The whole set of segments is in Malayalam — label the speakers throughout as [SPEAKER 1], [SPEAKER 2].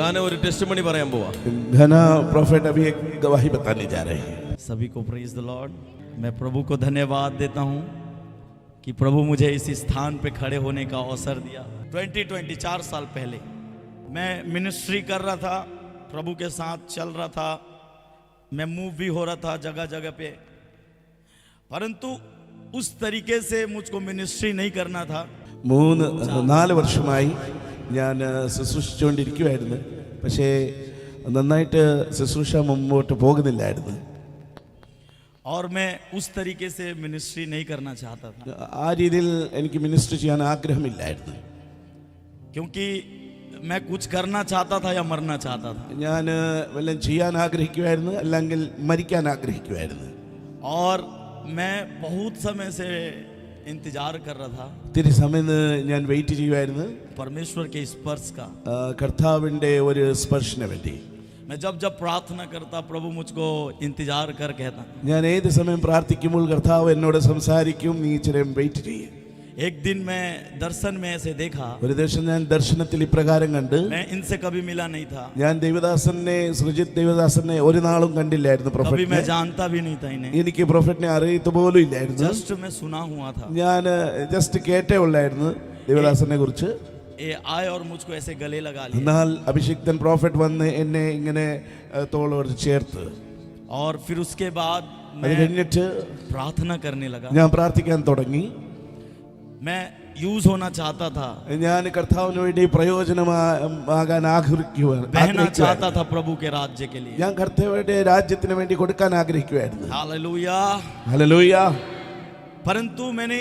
[SPEAKER 1] ഞാൻ ഒരു ടെസ്റ്റിമണി പറയാൻ പോവാ.
[SPEAKER 2] घना प्रॉफिट अभी एक गवाही बताने जा रहे हैं.
[SPEAKER 3] सभी को प्रेज द लॉर्ड. मैं प्रभु को धन्यवाद देता हूँ कि प्रभु मुझे इस स्थान पे खड़े होने का अवसर दिया. 2024 साल पहले मैं मिनिस्ट्री कर रहा था, प्रभु के साथ चल रहा था, मैं मूव भी हो रहा था जगह जगह पे, परंतु उस तरीके से मुझको मिनिस्ट्री नहीं करना था.
[SPEAKER 2] 3-4 വർഷമായി ഞാൻ ശുശ്രൂഷിച്ചുകൊണ്ടിരിക്കുകയായിരുന്നു. പക്ഷേ നന്നായിട്ട് ശുശ്രൂഷ മുമ്പോട്ട് പോകുന്നില്ലായിരുന്നു.
[SPEAKER 3] और मैं उस तरीके से मिनिस्ट्री नहीं करना चाहता था.
[SPEAKER 2] ആ രീതിയിൽ എനിക്ക് മിനിസ്റ്റർ ചെയ്യാൻ ആഗ്രഹമില്ലായിരുന്നു.
[SPEAKER 3] क्योंकि मैं कुछ करना चाहता था या मरना चाहता था.
[SPEAKER 2] ഞാൻ വല്ലതും ചെയ്യാൻ ആഗ്രഹിക്കുമായിരുന്നു, അല്ലെങ്കിൽ മരിക്കാൻ ആഗ്രഹിക്കുമായിരുന്നു.
[SPEAKER 3] और मैं बहुत समय से इंतजार कर रहा था
[SPEAKER 2] ഒത്തിരി സമയം ഞാൻ വെയിറ്റ് ചെയ്യുമായിരുന്നു
[SPEAKER 3] परमेश्वर के स्पर्श का.
[SPEAKER 2] കർത്താവിൻ്റെ ഒരു സ്പർശന വേണ്ടി.
[SPEAKER 3] मैं जब जब प्रार्थना करता, प्रभु मुझको इंतजार कर कहता.
[SPEAKER 2] ഞാൻ ഏത് സമയം പ്രാർത്ഥിക്കുമ്പോൾ കർത്താവ് എന്നോട് സംസാരിക്കും, നീ ഇച്ചിരി വെയിറ്റ് ചെയ്യും.
[SPEAKER 3] एक दिन मैं दर्शन में ऐसे देखा,
[SPEAKER 2] ഒരു ദിവസം ഞാൻ ദർശനത്തിൽ ഇപ്രകാരം കണ്ട്.
[SPEAKER 3] मैं इनसे कभी मिला नहीं था,
[SPEAKER 2] ഞാൻ ദേവദാസനെ, ശ്രീജിത്ത് ദേവദാസനെ ഒരു നാളും കണ്ടില്ലായിരുന്നു.
[SPEAKER 3] कभी मैं
[SPEAKER 2] പ്രൊഫറ്റിനെ
[SPEAKER 3] जानता भी नहीं था इन्हें.
[SPEAKER 2] എനിക്ക് പ്രൊഫറ്റിനെ അറിയത്ത് പോലും ഇല്ലായിരുന്നു.
[SPEAKER 3] जस्ट मैं सुना हुआ था.
[SPEAKER 2] ഞാൻ ജസ്റ്റ് കേട്ടേ ഉള്ളായിരുന്നു ദേവദാസനെ കുറിച്ച്.
[SPEAKER 3] ये आए और मुझको ऐसे गले लगा लिए.
[SPEAKER 2] എന്നാൽ അഭിഷിക്തൻ പ്രോഫറ്റ് വന്ന് എന്നെ ഇങ്ങനെ തോളോട് ചേർത്ത്.
[SPEAKER 3] और फिर उसके बाद
[SPEAKER 2] അത്
[SPEAKER 3] मैं
[SPEAKER 2] കഴിഞ്ഞിട്ട്
[SPEAKER 3] प्रार्थना करने लगा.
[SPEAKER 2] ഞാൻ പ്രാർത്ഥിക്കാൻ തുടങ്ങി.
[SPEAKER 3] मैं यूज होना चाहता था,
[SPEAKER 2] ഞാൻ കർത്താവിന് വേണ്ടി പ്രയോജനമാകാൻ
[SPEAKER 3] बहना चाहता था प्रभु के राज्य के लिए.
[SPEAKER 2] ഞാൻ കർത്താവിന്റെ രാജ്യത്തിന് വേണ്ടി കൊടുക്കാൻ ആഗ്രഹിക്കുമായിരുന്നു.
[SPEAKER 3] हालेलुया.
[SPEAKER 2] ഹല്ലേലൂയ.
[SPEAKER 3] परंतु मैंने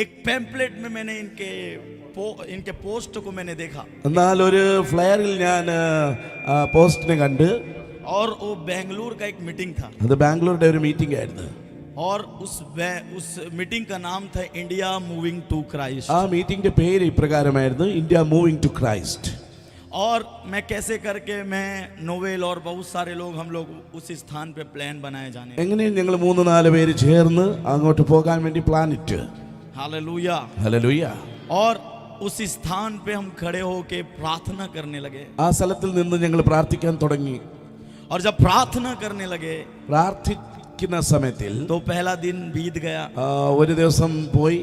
[SPEAKER 3] एक पैम्पलेट में मैंने इनके पोस्ट को मैंने देखा,
[SPEAKER 2] എന്നാൽ ഒരു ഫ്ലയറിൽ ഞാൻ പോസ്റ്റിനെ കണ്ട്.
[SPEAKER 3] और वो बेंगलुरु का एक मीटिंग था.
[SPEAKER 2] അത് ബാംഗ്ലൂരുടെ ഒരു മീറ്റിംഗ് ആയിരുന്നു.
[SPEAKER 3] और उस मीटिंग का नाम था इंडिया मूविंग टू क्राइस्ट.
[SPEAKER 2] ആ മീറ്റിംഗിന്റെ പേര് ഇപ്രകാരമായിരുന്നു, ഇന്ത്യ മൂവിംഗ് ടു ക്രൈസ്റ്റ്.
[SPEAKER 3] और मैं कैसे करके मैं नोवेल और बहुत सारे लोग हम लोग उस स्थान पे प्लान बनाए जाने.
[SPEAKER 2] എങ്ങനെയും ഞങ്ങൾ 3-4 പേര് ചേർന്ന് അങ്ങോട്ട് പോകാൻ വേണ്ടി പ്ലാൻ ഇട്ട്.
[SPEAKER 3] हालेलुया.
[SPEAKER 2] ഹല്ലേലൂയ.
[SPEAKER 3] और उस स्थान पे हम खड़े होके प्रार्थना करने लगे.
[SPEAKER 2] ആ സ്ഥലത്തിൽ നിന്ന് ഞങ്ങൾ പ്രാർത്ഥിക്കാൻ തുടങ്ങി.
[SPEAKER 3] और जब प्रार्थना करने लगे
[SPEAKER 2] പ്രാർത്ഥിക്കുന്ന സമയത്തിൽ
[SPEAKER 3] तो पहला दिन बीत गया,
[SPEAKER 2] ഒരു ദിവസം പോയി,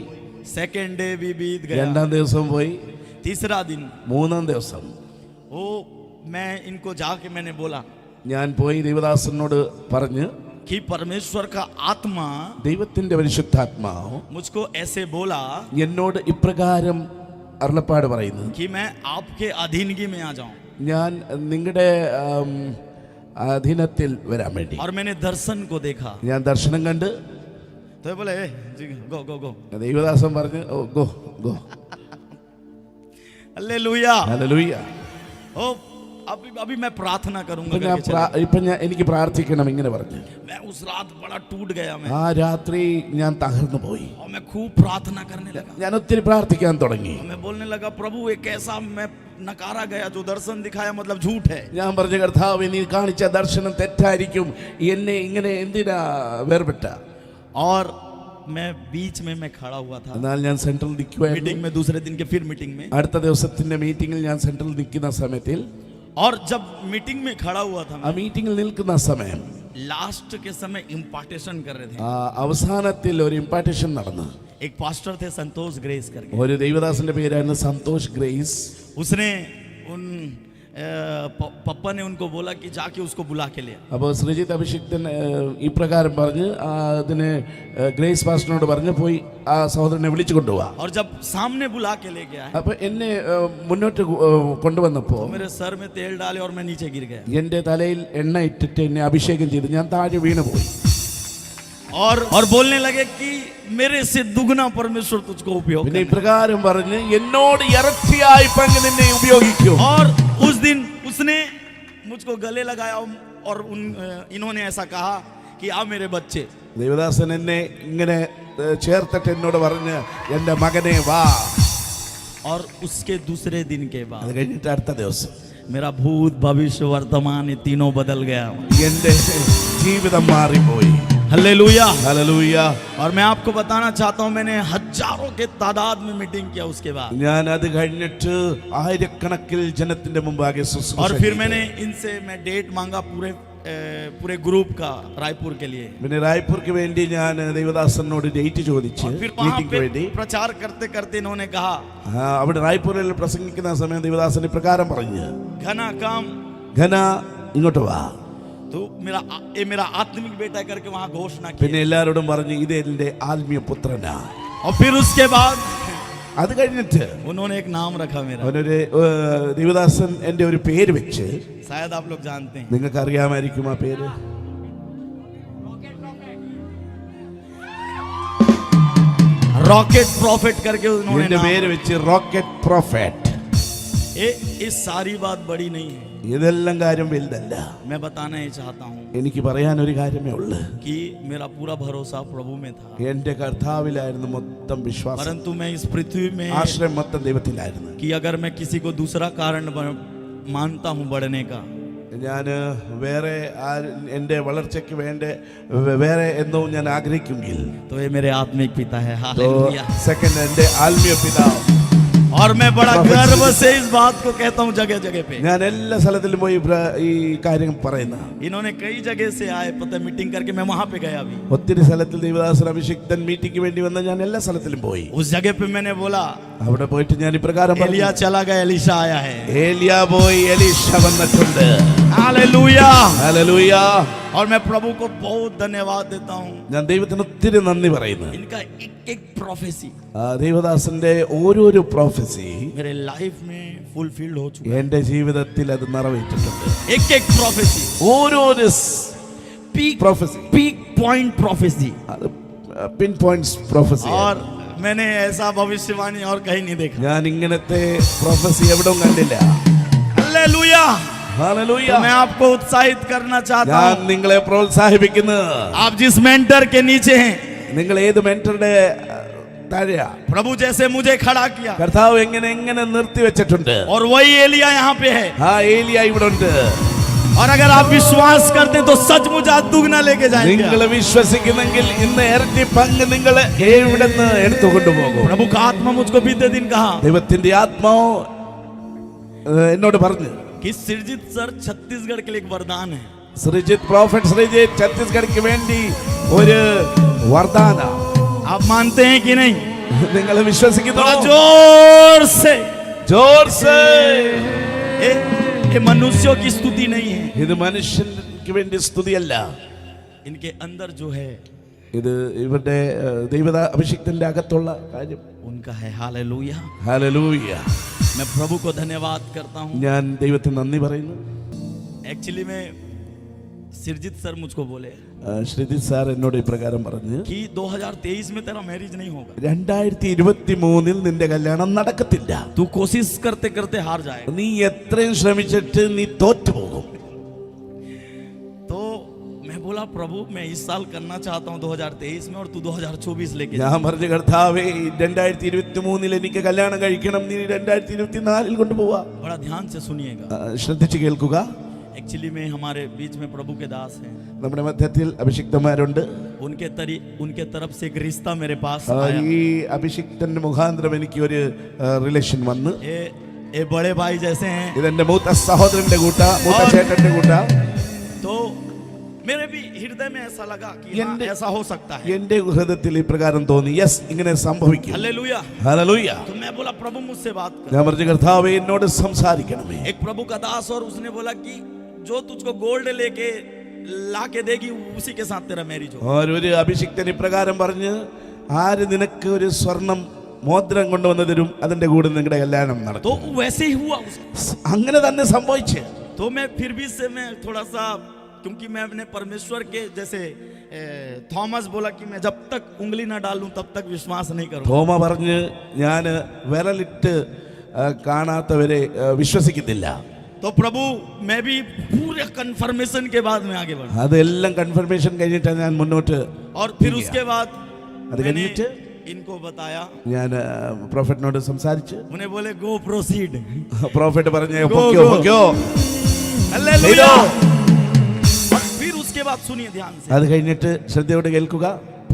[SPEAKER 3] सेकेंड डे भी बीत गया,
[SPEAKER 2] രണ്ടാം ദിവസം പോയി,
[SPEAKER 3] तीसरा दिन.
[SPEAKER 2] മൂന്നാം ദിവസം
[SPEAKER 3] वो मैं इनको जाके मैंने बोला
[SPEAKER 2] ഞാൻ പോയി ദേവദാസനോട് പറഞ്ഞ്,
[SPEAKER 3] कि परमेश्वर का आत्मा
[SPEAKER 2] ദൈവത്തിന്റെ പരിശുദ്ധാത്മാവ്
[SPEAKER 3] मुझको ऐसे बोला
[SPEAKER 2] എന്നോട് ഇപ്രകാരം അരുളപ്പാട് പറയുന്നു,
[SPEAKER 3] कि मैं आपके अधीनगी में आ जाऊं.
[SPEAKER 2] ഞാൻ നിങ്ങളുടെ അധീനത്തിൽ വരാൻ വേണ്ടി.
[SPEAKER 3] और मैंने दर्शन को देखा.
[SPEAKER 2] ഞാൻ ദർശനം കണ്ട്.
[SPEAKER 3] तो बोले गो गो गो.
[SPEAKER 2] ദേവദാസൻ പറഞ്ഞു, ഓ ഗോ ഗോ.
[SPEAKER 3] हालेलुया.
[SPEAKER 2] ഹല്ലേലൂയ.
[SPEAKER 3] ओ अभी मैं प्रार्थना करूंगा
[SPEAKER 2] ഇപ്പൊ
[SPEAKER 3] करके चला.
[SPEAKER 2] എനിക്ക് പ്രാർത്ഥിക്കണം ഇങ്ങനെ പറഞ്ഞു.
[SPEAKER 3] मैं उस रात बड़ा टूट गया मैं,
[SPEAKER 2] ആ രാത്രി ഞാൻ തകർന്നു പോയി.
[SPEAKER 3] और मैं खूब प्रार्थना करने लगा.
[SPEAKER 2] ഞാൻ ഒത്തിരി പ്രാർത്ഥിക്കാൻ തുടങ്ങി.
[SPEAKER 3] मैं बोलने लगा, प्रभु एक ऐसा मैं नकारा गया, जो दर्शन दिखाया मतलब झूठ है.
[SPEAKER 2] ഞാൻ പറഞ്ഞു, കർത്താവ് നീ കാണിച്ച ദർശനം തെറ്റായിരിക്കും, എന്നെ ഇങ്ങനെ എന്തിനാ വേർപെട്ട.
[SPEAKER 3] और मैं बीच में मैं खड़ा हुआ था
[SPEAKER 2] എന്നാൽ ഞാൻ സെൻട്രൽ നിൽക്കുവായിരുന്നു.
[SPEAKER 3] मीटिंग में, दूसरे दिन के फिर मीटिंग में.
[SPEAKER 2] അടുത്ത ദിവസത്തിന്റെ മീറ്റിംഗിൽ ഞാൻ സെൻട്രൽ നിൽക്കുന്ന സമയത്തിൽ,
[SPEAKER 3] और जब मीटिंग में खड़ा हुआ था,
[SPEAKER 2] ആ മീറ്റിംഗിൽ നിൽക്കുന്ന സമയം
[SPEAKER 3] लास्ट के समय इम्पार्टेशन कर रहे थे.
[SPEAKER 2] അവസാനത്തിൽ ഒരു ഇമ്പാർട്ടേഷൻ നടന്നു.
[SPEAKER 3] एक पास्टर थे संतोष ग्रेस करके.
[SPEAKER 2] ഒരു ദൈവദാസന്റെ പേരായിരുന്നു സന്തോഷ് ഗ്രേസ്.
[SPEAKER 3] उसने उन पप्पा ने उनको बोला कि जाके उसको बुला के ले.
[SPEAKER 2] അപ്പോൾ ശ്രീജിത്ത് അഭിഷിക്തൻ ഇപ്രകാരം പറഞ്ഞ് അതിന് ഗ്രേസ് പാസ്റ്ററിനോട് പറഞ്ഞു, പോയി ആ സഹോദരനെ വിളിച്ചു കൊണ്ടുപോവാ.
[SPEAKER 3] और जब सामने बुला के ले गया,
[SPEAKER 2] അപ്പൊ എന്നെ മുന്നോട്ട് കൊണ്ടുവന്നപ്പോ
[SPEAKER 3] मेरे सर में तेल डाले और मैं नीचे गिर गया.
[SPEAKER 2] എന്റെ തലയിൽ എണ്ണ ഇട്ടിട്ട് എന്നെ അഭിഷേകം ചെയ്ത് ഞാൻ താഴെ വീണുപോയി.
[SPEAKER 3] और बोलने लगे कि मेरे से दुगना परमेश्वर तुझको उपयोग
[SPEAKER 2] പിന്നെ
[SPEAKER 3] करना.
[SPEAKER 2] ഇപ്രകാരം പറഞ്ഞ്, എന്നോട് ഇരട്ടിയായി പങ്ക് നിന്നെ ഉപയോഗിക്കും.
[SPEAKER 3] और उस दिन उसने मुझको गले लगाया और इन्होंने ऐसा कहा कि आ मेरे बच्चे.
[SPEAKER 2] ദേവദാസൻ എന്നെ ഇങ്ങനെ ചേർത്തിട്ട് എന്നോട് പറഞ്ഞ്, എന്റെ മകനെ വാ.
[SPEAKER 3] और उसके दूसरे दिन के
[SPEAKER 2] അത്
[SPEAKER 3] बाद
[SPEAKER 2] കഴിഞ്ഞിട്ട് അടുത്ത ദിവസം
[SPEAKER 3] मेरा भूत भविष्य वर्तमान ये तीनों बदल गया.
[SPEAKER 2] എന്റെ ജീവിതം മാറിപ്പോയി.
[SPEAKER 3] हालेलुया।
[SPEAKER 2] ഹല്ലേലൂയ.
[SPEAKER 3] और मैं आपको बताना चाहता हूं, मैंने हजारों के तादाद में मीटिंग किया उसके बाद,
[SPEAKER 2] ഞാൻ അത് കഴിഞ്ഞിട്ട് ആയിരക്കണക്കിൽ ജനത്തിന്റെ മുമ്പാകെ ശുശ്രൂഷ
[SPEAKER 3] और फिर
[SPEAKER 2] ചെയ്തു.
[SPEAKER 3] मैंने इनसे मैं डेट मांगा पूरे ग्रुप का रायपुर के लिए।
[SPEAKER 2] പിന്നെ റായ്പൂർക്ക് വേണ്ടി ഞാൻ ദേവദാസനോട് ഡേറ്റ് ചോദിച്ച്
[SPEAKER 3] और फिर वहां
[SPEAKER 2] മീറ്റിംഗ്
[SPEAKER 3] पे
[SPEAKER 2] വേണ്ടി
[SPEAKER 3] प्रचार करते करते इन्होंने कहा,
[SPEAKER 2] അവിടെ റായ്പൂരിൽ പ്രസംഗിക്കുന്ന സമയം ദേവദാസൻ ഇപ്രകാരം പറഞ്ഞു,
[SPEAKER 3] घना काम
[SPEAKER 2] ഘന ഇങ്ങോട്ട് വാ.
[SPEAKER 3] तो ये मेरा आत्मिक बेटा करके वहां घोषणा की।
[SPEAKER 2] പിന്നെ എല്ലാവരോടും പറഞ്ഞു ഇത് എന്റെ ആത്മീയ പുത്രനാ.
[SPEAKER 3] और फिर उसके बाद
[SPEAKER 2] അത് കഴിഞ്ഞിട്ട്
[SPEAKER 3] उन्होंने एक नाम रखा मेरा,
[SPEAKER 2] അവനൊരു ദേവദാസൻ എന്റെ ഒരു പേര് വെച്ച്,
[SPEAKER 3] शायद आप लोग जानते हैं,
[SPEAKER 2] നിങ്ങൾക്ക് അറിയാമായിരിക്കും ആ പേര്.
[SPEAKER 3] रॉकेट प्रॉफिट करके उन्होंने
[SPEAKER 2] എന്റെ
[SPEAKER 3] नाम
[SPEAKER 2] പേര് വെച്ച് റോക്കറ്റ് പ്രോഫറ്റ്.
[SPEAKER 3] ये सारी बात बड़ी नहीं है,
[SPEAKER 2] ഇതെല്ലാം കാര്യം വലുതല്ല.
[SPEAKER 3] मैं बताना ही चाहता हूँ
[SPEAKER 2] എനിക്ക് പറയാൻ ഒരു കാര്യമേ ഉള്ളൂ.
[SPEAKER 3] कि मेरा पूरा भरोसा प्रभु में था,
[SPEAKER 2] എന്റെ കർത്താവിലായിരുന്നു മൊത്തം വിശ്വാസം,
[SPEAKER 3] परंतु मैं इस पृथ्वी में
[SPEAKER 2] ആശ്രയം മൊത്തം ദൈവത്തിലായിരുന്നു.
[SPEAKER 3] कि अगर मैं किसी को दूसरा कारण मानता हूँ बढ़ने का,
[SPEAKER 2] ഞാൻ വേറെ എൻ്റെ വളർച്ചയ്ക്ക് വേണ്ട വേറെ എന്തോ ഞാൻ ആഗ്രഹിക്കുമെങ്കിൽ
[SPEAKER 3] तो ये मेरे आत्मिक पिता है। हालेलुया।
[SPEAKER 2] സെക്കൻഡ് എൻ്റെ ആത്മീയ പിതാവ്.
[SPEAKER 3] और मैं बड़ा गर्व से इस बात को कहता हूँ जगह जगह पे।
[SPEAKER 2] ഞാൻ എല്ലാ സ്ഥലത്തിലും പോയി ഈ കാര്യം പറയുന്ന.
[SPEAKER 3] इन्होंने कई जगह से आए, पता मीटिंग करके मैं वहां पे गया भी,
[SPEAKER 2] ഒത്തിരി സ്ഥലത്തിൽ ദേവദാസൻ അഭിഷിക്തൻ മീറ്റിംഗ് വേണ്ടി വന്ന ഞാൻ എല്ലാ സ്ഥലത്തിലും പോയി.
[SPEAKER 3] उस जगह पे मैंने बोला,
[SPEAKER 2] അവിടെ പോയിട്ട് ഞാൻ ഇപ്രകാരം പറഞ്ഞു,
[SPEAKER 3] एलिया चला गया, एलिशा आया है।
[SPEAKER 2] ഏലിയാ പോയി, എലീശ വന്നിട്ടുണ്ട്.
[SPEAKER 3] हालेलुया।
[SPEAKER 2] ഹല്ലേലൂയ.
[SPEAKER 3] और मैं प्रभु को बहुत धन्यवाद देता हूँ,
[SPEAKER 2] ഞാൻ ദൈവത്തിന് ഒത്തിരി നന്ദി പറയുന്നു.
[SPEAKER 3] इनका एक एक प्रोफेसी
[SPEAKER 2] ദേവദാസന്റെ ഓരോരോ പ്രോഫസി
[SPEAKER 3] मेरे लाइफ में फुलफिल्ड हो चुका
[SPEAKER 2] എന്റെ ജീവിതത്തിൽ അത് നിറവേറ്റിട്ടുണ്ട്.
[SPEAKER 3] है। एक एक प्रोफेसी,
[SPEAKER 2] ഓരോരോ
[SPEAKER 3] peak
[SPEAKER 2] prophecy,
[SPEAKER 3] peak point prophecy,
[SPEAKER 2] അത് പിൻ പോയിന്റ്സ് പ്രോഫസി.
[SPEAKER 3] और मैंने ऐसा भविष्यवाणी और कहीं नहीं देखा।
[SPEAKER 2] ഞാൻ ഇങ്ങനത്തെ പ്രോഫസി എവിടെയും കണ്ടില്ല.
[SPEAKER 3] हालेलुया।
[SPEAKER 2] ഹല്ലേലൂയ.
[SPEAKER 3] तो मैं आपको उत्साहित करना चाहता
[SPEAKER 2] ഞാൻ
[SPEAKER 3] हूँ,
[SPEAKER 2] നിങ്ങളെ പ്രോത്സാഹിപ്പിക്കുന്നു.
[SPEAKER 3] आप जिस मेंटर के नीचे हैं,
[SPEAKER 2] നിങ്ങൾ ഏത് മെന്ററുടെ താഴെയാ?
[SPEAKER 3] प्रभु जैसे मुझे खड़ा किया,
[SPEAKER 2] കർത്താവ് എങ്ങനെ നിർത്തി വെച്ചിട്ടുണ്ട്.
[SPEAKER 3] और वही एलिया यहाँ पे है।
[SPEAKER 2] ആ ഏലിയ ഇവിടെ ഉണ്ട്.
[SPEAKER 3] और अगर आप विश्वास करते हैं तो सचमुच आज दुगना लेके
[SPEAKER 2] നിങ്ങൾ
[SPEAKER 3] जाएंगे।
[SPEAKER 2] വിശ്വസിക്കുന്നെങ്കിൽ ഇന്ന് ഇരട്ടി പങ്ക് നിങ്ങൾ എവിടുന്ന് എടുത്തുകൊണ്ടു പോകും.
[SPEAKER 3] प्रभु का आत्मा मुझको बीते दिन कहा
[SPEAKER 2] ദൈവത്തിന്റെ ആത്മാവ് എന്നോട് പറഞ്ഞു,
[SPEAKER 3] कि सिरजीत सर छत्तीसगढ़ के लिए एक वरदान है।
[SPEAKER 2] ശ്രീജിത്ത് പ്രോഫറ്റ് ശ്രീജിത്ത് ഛത്തീസ്ഗഡിക്ക് വേണ്ടി ഒരു വരദാന.
[SPEAKER 3] आप मानते हैं कि नहीं?
[SPEAKER 2] നിങ്ങൾ വിശ്വസിക്കുന്നു?
[SPEAKER 3] थोड़ा जोर से।
[SPEAKER 2] ജോർസേ.
[SPEAKER 3] ये मनुष्यों की स्तुति नहीं है,
[SPEAKER 2] ഇത് മനുഷ്യർക്ക് വേണ്ടി സ്തുതിയല്ല.
[SPEAKER 3] इनके अंदर जो है
[SPEAKER 2] ഇത് ഇവരുടെ ദൈവ അഭിഷിക്തന്റെ അകത്തുള്ള കാര്യം.
[SPEAKER 3] उनका है। हालेलुया।
[SPEAKER 2] ഹല്ലേലൂയ.
[SPEAKER 3] मैं प्रभु को धन्यवाद करता हूँ।
[SPEAKER 2] ഞാൻ ദൈവത്തിന് നന്ദി പറയുന്നു.
[SPEAKER 3] एक्चुअली में सिरजीत सर मुझको बोले
[SPEAKER 2] ശ്രീജിത്ത് സാർ എന്നോട് ഇപ്രകാരം പറഞ്ഞു,
[SPEAKER 3] कि 2023 में तेरा मैरिज नहीं होगा,
[SPEAKER 2] 2023 നിന്റെ കല്യാണം നടക്കത്തില്ല.
[SPEAKER 3] तू कोशिश करते करते हार जाएगा।
[SPEAKER 2] നീ എത്രയും ശ്രമിച്ചിട്ട് നീ തോറ്റുപോകും.
[SPEAKER 3] तो मैं बोला, प्रभु मैं इस साल करना चाहता हूँ 2023 में, और तू 2024 लेके जा।
[SPEAKER 2] ഞാൻ പറഞ്ഞു, കർത്താവേ 2023 എനിക്ക് കല്യാണം കഴിക്കണം, നീ 2024 കൊണ്ടുപോവാ.
[SPEAKER 3] बड़ा ध्यान से सुनिएगा।
[SPEAKER 2] ശ്രദ്ധിച്ചു കേൾക്കുക.
[SPEAKER 3] एक्चुअली में हमारे बीच में प्रभु के दास हैं,
[SPEAKER 2] നമ്മുടെ മധ്യത്തിൽ അഭിഷിക്തന്മാരുണ്ട്.
[SPEAKER 3] उनके तरफ से एक रिश्ता मेरे पास
[SPEAKER 2] ഈ
[SPEAKER 3] आया।
[SPEAKER 2] അഭിഷിക്തന്റെ മുഖാന്തരം എനിക്ക് ഒരു റിലേഷൻ വന്നു.
[SPEAKER 3] ये बड़े भाई जैसे हैं,
[SPEAKER 2] ഇതെന്റെ മൂത്ത സഹോദരന്റെ കൂട്ട, മൂത്ത ചേട്ടന്റെ കൂട്ട.
[SPEAKER 3] तो मेरे भी हृदय में ऐसा लगा कि हाँ, ऐसा हो सकता है।
[SPEAKER 2] എന്റെ ഹൃദയത്തിൽ ഇപ്രകാരം തോന്നി, യെസ് ഇങ്ങനെ സംഭവിക്കും.
[SPEAKER 3] हालेलुया।
[SPEAKER 2] ഹല്ലേലൂയ.
[SPEAKER 3] तो मैं बोला, प्रभु मुझसे बात कर।
[SPEAKER 2] ഞാൻ പറഞ്ഞു, കർത്താവേ എന്നോട് സംസാരിക്കണമേ.
[SPEAKER 3] एक प्रभु का दास, और उसने बोला कि जो तुझको गोल्ड लेके लाके देगी उसी के साथ तेरा मैरिज हो।
[SPEAKER 2] ഒരു അഭിഷിക്തൻ ഇപ്രകാരം പറഞ്ഞ്, ആര് നിനക്ക് ഒരു സ്വർണം മോതിരം കൊണ്ടുവന്ന് തരും, അതിന്റെ കൂടെ നിങ്ങളുടെ കല്യാണം നടക്കും.
[SPEAKER 3] तो वैसे ही हुआ।
[SPEAKER 2] അങ്ങനെ തന്നെ സംഭവിച്ചു.
[SPEAKER 3] तो मैं फिर भी से मैं थोड़ा सा, क्योंकि मैं अपने परमेश्वर के जैसे थॉमस बोला कि मैं जब तक उंगली ना डालूं तब तक विश्वास नहीं करूं।
[SPEAKER 2] തോമ പറഞ്ഞ്, ഞാൻ വിരലിട്ട് കാണാത്തവരെ വിശ്വസിക്കത്തില്ല.
[SPEAKER 3] तो प्रभु मैं भी पूरे कंफर्मेशन के बाद में आगे बढ़ा,
[SPEAKER 2] അതെല്ലാം കൺഫർമേഷൻ കഴിഞ്ഞിട്ടാണ് ഞാൻ മുന്നോട്ട്.
[SPEAKER 3] और फिर उसके बाद
[SPEAKER 2] അത് കഴിഞ്ഞിട്ട്
[SPEAKER 3] इनको बताया,
[SPEAKER 2] ഞാൻ പ്രോഫറ്റിനോട് സംസാരിച്ച്,
[SPEAKER 3] उन्हें बोले गो प्रोसीड।
[SPEAKER 2] പ്രോഫറ്റ് പറഞ്ഞു,
[SPEAKER 3] Go,
[SPEAKER 2] പൊക്കോ
[SPEAKER 3] go.
[SPEAKER 2] പൊക്കോ.
[SPEAKER 3] हालेलुया। और फिर उसके बाद सुनिए ध्यान से,
[SPEAKER 2] അത് കഴിഞ്ഞിട്ട് ശ്രദ്ധയോടെ കേൾക്കുക.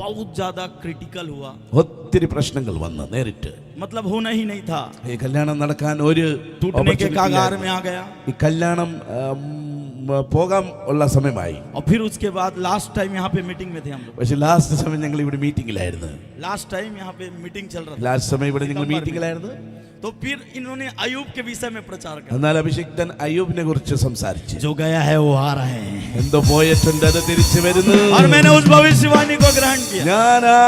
[SPEAKER 3] बहुत ज्यादा क्रिटिकल हुआ,
[SPEAKER 2] ഒത്തിരി പ്രശ്നങ്ങൾ വന്ന് നേരിട്ട്.
[SPEAKER 3] मतलब होना ही नहीं था,
[SPEAKER 2] ഈ കല്യാണം നടക്കാൻ ഒരു
[SPEAKER 3] टूटने के
[SPEAKER 2] opportunity
[SPEAKER 3] कागार
[SPEAKER 2] ഇല്ലായിരുന്നു.
[SPEAKER 3] में आ गया.
[SPEAKER 2] ഈ കല്യാണം പോകാൻ ഉള്ള സമയമായി.
[SPEAKER 3] और फिर उसके बाद लास्ट टाइम यहाँ पे मीटिंग में थे हम लोग,
[SPEAKER 2] പക്ഷെ ലാസ്റ്റ് സമയം ഞങ്ങൾ ഇവിടെ മീറ്റിംഗിലായിരുന്നു.
[SPEAKER 3] लास्ट टाइम यहाँ पे मीटिंग चल रहा था.
[SPEAKER 2] ലാസ്റ്റ് സമയം ഇവിടെ ഞങ്ങൾ മീറ്റിംഗിലായിരുന്നു.
[SPEAKER 3] तो फिर इन्होंने अयूब के विषय में प्रचार किया,
[SPEAKER 2] എന്നാൽ അഭിഷിക്തൻ അയ്യൂബിനെ കുറിച്ച് സംസാരിച്ചു.
[SPEAKER 3] जो गया है वो आ रहा है,
[SPEAKER 2] എന്തോ പോയിട്ടുണ്ട് അത് തിരിച്ചു വരുന്നു.
[SPEAKER 3] और मैंने उस भविष्यवाणी को ग्रहण किया.
[SPEAKER 2] ഞാൻ ആ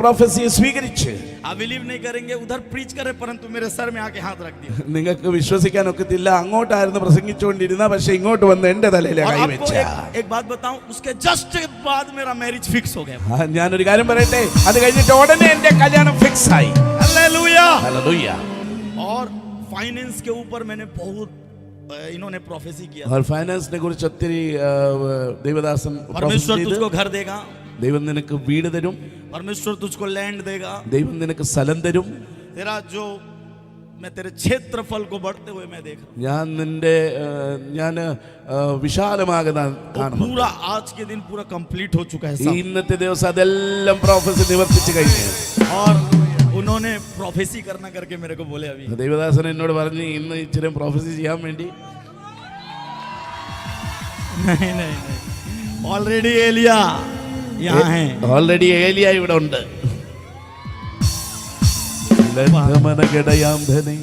[SPEAKER 2] പ്രൊഫസിയെ സ്വീകരിച്ചു.
[SPEAKER 3] आप बिलीव नहीं करेंगे, उधर प्रीच करे परंतु मेरे सर में आके हाथ रख दिया.
[SPEAKER 2] നിങ്ങൾക്ക് വിശ്വസിക്കാൻ ഒക്കത്തില്ല, അങ്ങോട്ടായിരുന്നു പ്രസംഗിച്ചുകൊണ്ടിരുന്ന, പക്ഷെ ഇങ്ങോട്ട് വന്ന് എന്റെ തലയിൽ
[SPEAKER 3] और
[SPEAKER 2] കൈവച്ച.
[SPEAKER 3] आपको एक बात बताऊं, उसके जस्ट बाद मेरा मैरिज फिक्स हो गया.
[SPEAKER 2] ഞാനൊരു കാര്യം പറയട്ടെ, അത് കഴിഞ്ഞിട്ട് ഉടനെ എന്റെ കല്യാണം ഫിക്സ് ആയി.
[SPEAKER 3] हालेलुया.
[SPEAKER 2] ഹല്ലേലൂയ.
[SPEAKER 3] और फाइनेंस के ऊपर मैंने बहुत इन्होंने प्रोफेसी किया.
[SPEAKER 2] और ഫൈനാൻസിനെ കുറിച്ച് ഒത്തിരി ദൈവദാസൻ
[SPEAKER 3] परमेश्वर तुझको घर देगा,
[SPEAKER 2] ദൈവം നിനക്ക് വീട് തരും,
[SPEAKER 3] परमेश्वर तुझको लैंड देगा,
[SPEAKER 2] ദൈവം നിനക്ക് സ്ഥലം തരും.
[SPEAKER 3] तेरा जो मैं तेरे क्षेत्रफल को बढ़ते हुए मैं देख रहा
[SPEAKER 2] ഞാൻ നിന്റെ ഞാൻ വിശാലമാകുന്ന
[SPEAKER 3] हूं.
[SPEAKER 2] കാണുന്നു.
[SPEAKER 3] पूरा आज के दिन पूरा कंप्लीट हो चुका है
[SPEAKER 2] ഈ
[SPEAKER 3] सब.
[SPEAKER 2] ഇന്നത്തെ ദിവസം അതെല്ലാം പ്രൊഫസി നിവർത്തിച്ചു കഴിഞ്ഞു.
[SPEAKER 3] और उन्होंने प्रोफेसी करना करके मेरे को बोले अभी,
[SPEAKER 2] ദൈവദാസൻ എന്നോട് പറഞ്ഞു ഇന്ന് ഇച്ചിരി പ്രൊഫസി ചെയ്യാൻ വേണ്ടി.
[SPEAKER 3] नहीं नहीं नहीं, ऑलरेडी एलिया यहाँ है.
[SPEAKER 2] ഓൾറെഡി ഏലിയ ഇവിടെ ഉണ്ട്. ലജ്ജമനഗടയാം ധനേ